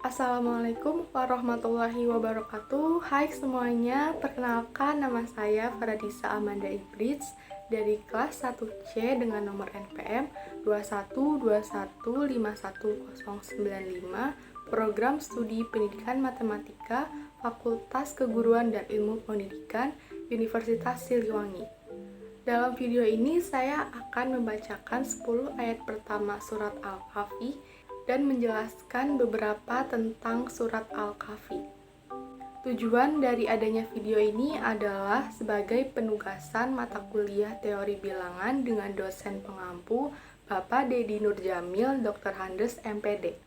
Assalamualaikum warahmatullahi wabarakatuh. Hai semuanya, perkenalkan nama saya Faradisa Amanda Ibris dari kelas 1C dengan nomor NPM 212151095, Program Studi Pendidikan Matematika, Fakultas Keguruan dan Ilmu Pendidikan, Universitas Siliwangi. Dalam video ini saya akan membacakan 10 ayat pertama surat Al-Kahfi dan menjelaskan beberapa tentang surat Al-Kahfi. Tujuan dari adanya video ini adalah sebagai penugasan mata kuliah teori bilangan dengan dosen pengampu Bapak Dedi Nurjamil, Dr. Handes, MPD.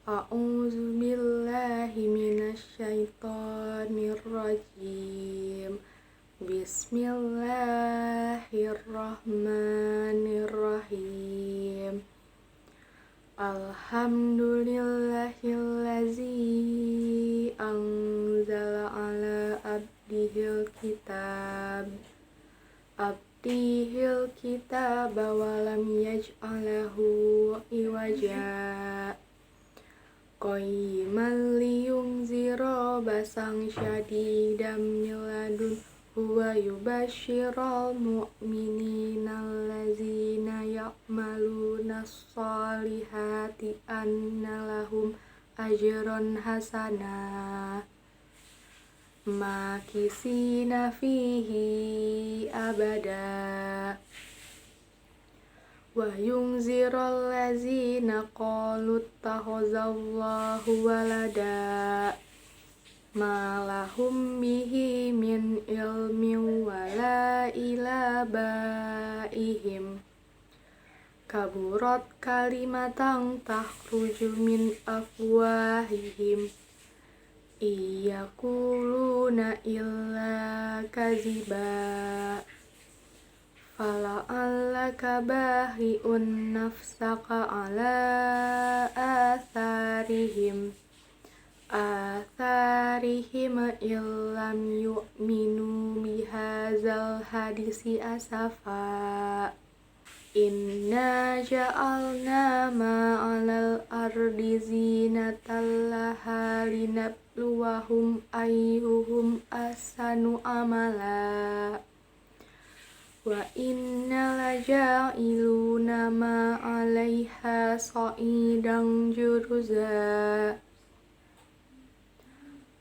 A'udzu billahi minasyaitonir rajim. Bismillahirrahmanirrahim. Alhamdulillahillazi anzala ala abdihil kitab wa lam yaj'alahu iwaja qayyiman liyunzira basang syadidan min ladun huwa yubasyiral mu'minina allazina ya'maluna sholihati anna lahum ajran hasana makisina fihi abada wa yunziral lazina qalu ittakhazallahu walada ma lahum bihi min ilmin wala ila baihim kaburat kalimatan takhruju min afwahihim iyakuluna illa kaziba fala'allaka bahi'un nafsaka ala atharihim illam yu'minu bihazal hadisi asafa inna ja'alna ma'alal ardi zinatan laha linabluwahum ayyuhum ahsanu amala wa inna laja'iluna ma'alaiha sa'idan juruza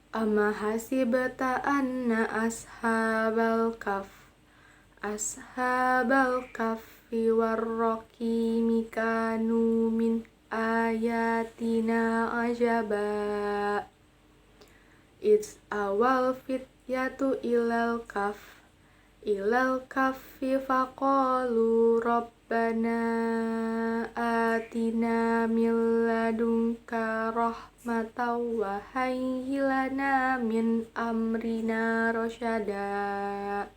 Amma hasibta anna ashabal kahfi warraqimi kanu min ayatina ajaba It's awal fityatu ilal kahfi faqalu rabbana atina min ladunka rahmatan wa hayyi lana min amrina rasyada.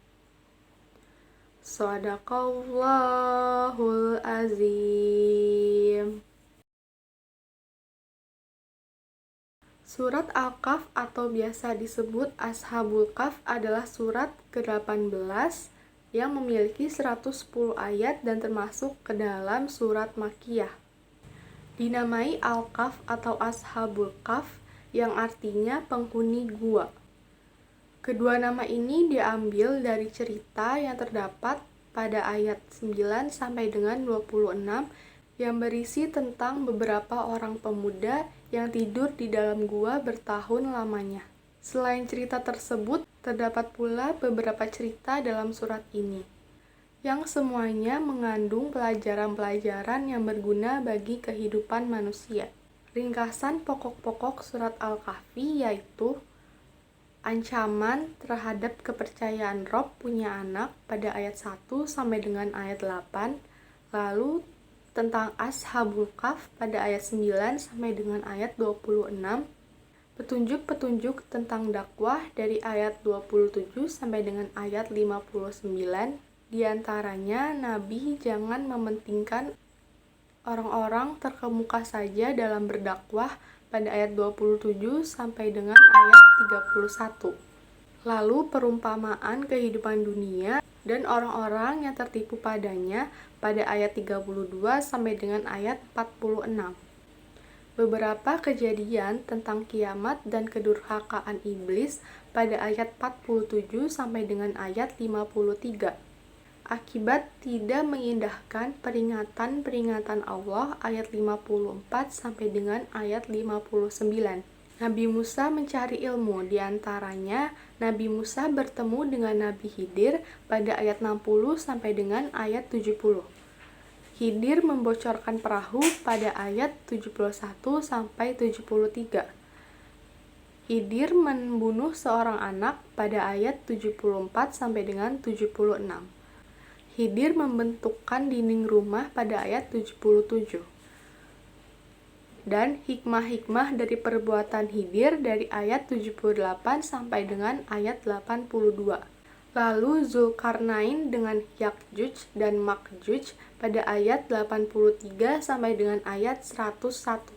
Shadaqallahul azim. Surat Al-Kahf atau biasa disebut Ashabul Kahf adalah surat ke-18 yang memiliki 110 ayat dan termasuk ke dalam surat Makkiyah. Dinamai Al-Kahf atau Ashabul Kahf yang artinya penghuni gua. Kedua nama ini diambil dari cerita yang terdapat pada ayat 9 sampai dengan 26 yang berisi tentang beberapa orang pemuda yang tidur di dalam gua bertahun lamanya. Selain cerita tersebut, terdapat pula beberapa cerita dalam surat ini, yang semuanya mengandung pelajaran-pelajaran yang berguna bagi kehidupan manusia. Ringkasan pokok-pokok surat Al-Kahfi yaitu ancaman terhadap kepercayaan Rob punya anak pada ayat 1 sampai dengan ayat 8, lalu tentang Ashabul Kahf pada ayat 9 sampai dengan ayat 26, petunjuk-petunjuk tentang dakwah dari ayat 27 sampai dengan ayat 59, diantaranya Nabi jangan mementingkan orang-orang terkemuka saja dalam berdakwah pada ayat 27 sampai dengan ayat 31. Lalu perumpamaan kehidupan dunia dan orang-orang yang tertipu padanya pada ayat 32 sampai dengan ayat 46. Beberapa kejadian tentang kiamat dan kedurhakaan iblis pada ayat 47 sampai dengan ayat 53. Akibat tidak mengindahkan peringatan-peringatan Allah ayat 54 sampai dengan ayat 59. Nabi Musa mencari ilmu, di antaranya Nabi Musa bertemu dengan Nabi Khidir pada ayat 60 sampai dengan ayat 70. Khidir membocorkan perahu pada ayat 71 sampai 73. Khidir membunuh seorang anak pada ayat 74 sampai dengan 76. Khidir membentukkan dinding rumah pada ayat 77. Dan hikmah-hikmah dari perbuatan Khidir dari ayat 78 sampai dengan ayat 82. Lalu Zulkarnain dengan Yakjuj dan Makjuj pada ayat 83 sampai dengan ayat 101.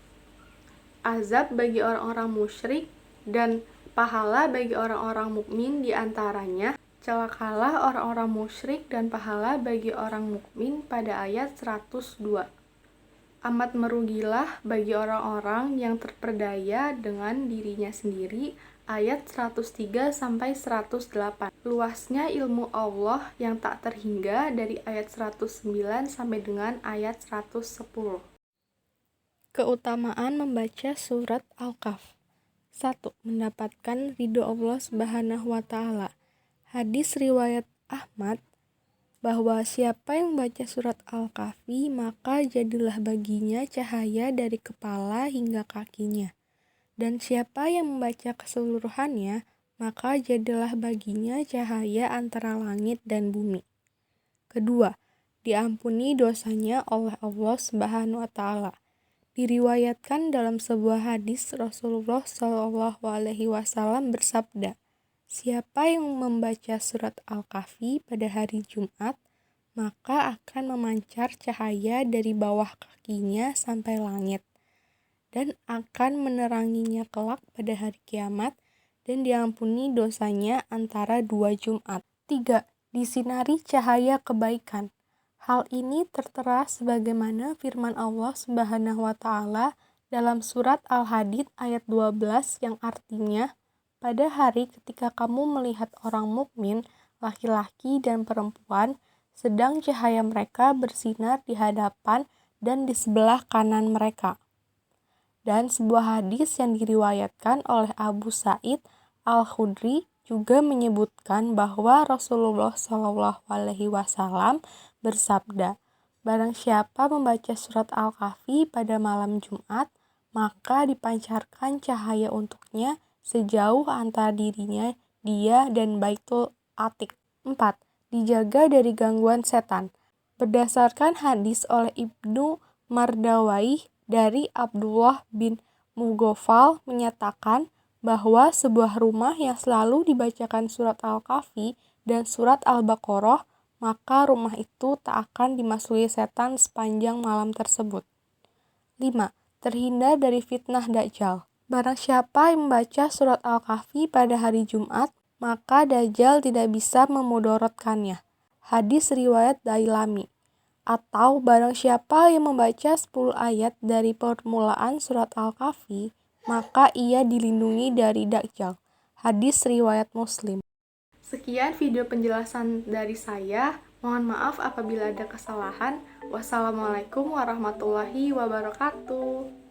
Azab bagi orang-orang musyrik dan pahala bagi orang-orang mukmin di antaranya. Celakalah orang-orang musyrik dan pahala bagi orang mukmin pada ayat 102. Amat merugilah bagi orang-orang yang terperdaya dengan dirinya sendiri, ayat 103 sampai 108. Luasnya ilmu Allah yang tak terhingga dari ayat 109 sampai dengan ayat 110. Keutamaan membaca surat Al-Kahf. 1. Mendapatkan ridho Allah Subhanahu wa taala. Hadis riwayat Ahmad bahwa siapa yang membaca surat Al-Kahfi maka jadilah baginya cahaya dari kepala hingga kakinya. Dan siapa yang membaca keseluruhannya maka jadilah baginya cahaya antara langit dan bumi. Kedua, diampuni dosanya oleh Allah Subhanahu wa taala. Diriwayatkan dalam sebuah hadis Rasulullah SAW bersabda, siapa yang membaca surat Al-Kahfi pada hari Jumat, maka akan memancar cahaya dari bawah kakinya sampai langit, dan akan meneranginya kelak pada hari kiamat, dan diampuni dosanya antara 2 Jumat. 3. Disinari cahaya kebaikan. Hal ini tertera sebagaimana firman Allah Subhanahu wa taala dalam surat Al-Hadid ayat 12 yang artinya, pada hari ketika kamu melihat orang mukmin, laki-laki dan perempuan, sedang cahaya mereka bersinar di hadapan dan di sebelah kanan mereka. Dan sebuah hadis yang diriwayatkan oleh Abu Sa'id Al-Khudri juga menyebutkan bahwa Rasulullah SAW bersabda, barang siapa membaca surat Al-Kahfi pada malam Jumat, maka dipancarkan cahaya untuknya sejauh antara dirinya, dia dan Baitul Atiq. 4. Dijaga dari gangguan setan. Berdasarkan hadis oleh Ibnu Mardawayh dari Abdullah bin Mughaffal menyatakan bahwa sebuah rumah yang selalu dibacakan surat Al-Kahfi dan surat Al-Baqarah, maka rumah itu tak akan dimasuki setan sepanjang malam tersebut. 5. Terhindar dari fitnah Dajjal. Barang siapa yang membaca surat Al-Kahfi pada hari Jumat, maka Dajjal tidak bisa memudorotkannya. Hadis riwayat Dailami. Atau barang siapa yang membaca 10 ayat dari permulaan surat Al-Kahfi, maka ia dilindungi dari Dajjal. Hadis riwayat Muslim. Sekian video penjelasan dari saya. Mohon maaf apabila ada kesalahan. Wassalamualaikum warahmatullahi wabarakatuh.